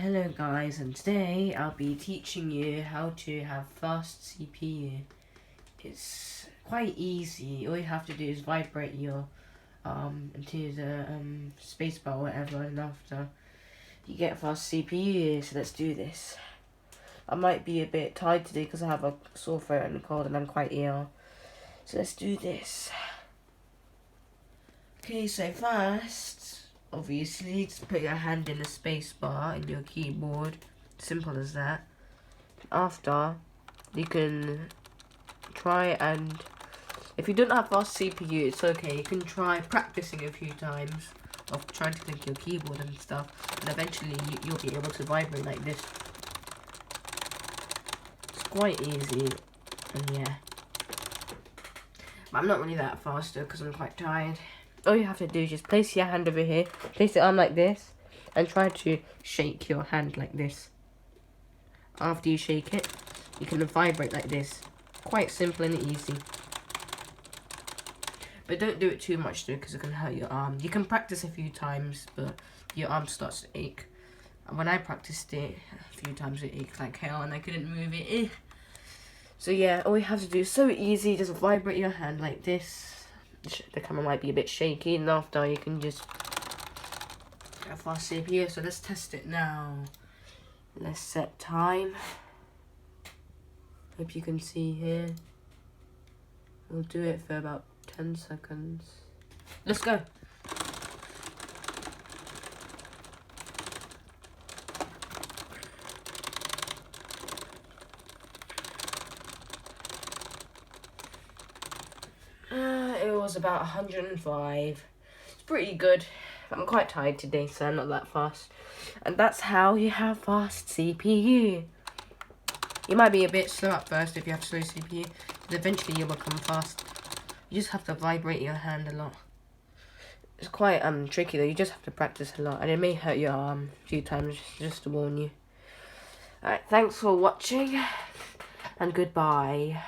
Hello guys, and today I'll be teaching you how to have fast CPU. It's quite easy. All you have to do is vibrate your into the spacebar or whatever, and after you get fast CPU. So let's do this. I might be a bit tired today because I have a sore throat and a cold and I'm quite ill. So let's do this. Okay, so first, obviously, just put your hand in the space bar in your keyboard. Simple as that. After, you can try and, if you don't have fast CPU, it's okay. You can try practicing a few times of trying to click your keyboard and stuff, and eventually you'll be able to vibrate like this. It's quite easy, and yeah. But I'm not really that fast though, because I'm quite tired. All you have to do is just place your hand over here, place your arm like this, and try to shake your hand like this. After you shake it, you can vibrate like this. Quite simple and easy. But don't do it too much though, because it can hurt your arm. You can practice a few times, but your arm starts to ache. And when I practiced it a few times, it ached like hell and I couldn't move it. So yeah, all you have to do is so easy, just vibrate your hand like this. The camera might be a bit shaky, and after you can just get a fast CPU. So let's test it now. Let's set time. Hope you can see here. We'll do it for about 10 seconds. Let's go. It was about 105. It's pretty good. I'm quite tired today, so I'm not that fast. And that's how you have fast CPU. You might be a bit slow at first if you have slow CPU, but eventually you'll become fast. You just have to vibrate your hand a lot. It's quite tricky though. You just have to practice a lot, and it may hurt your arm a few times, just to warn you. Alright, thanks for watching, and goodbye.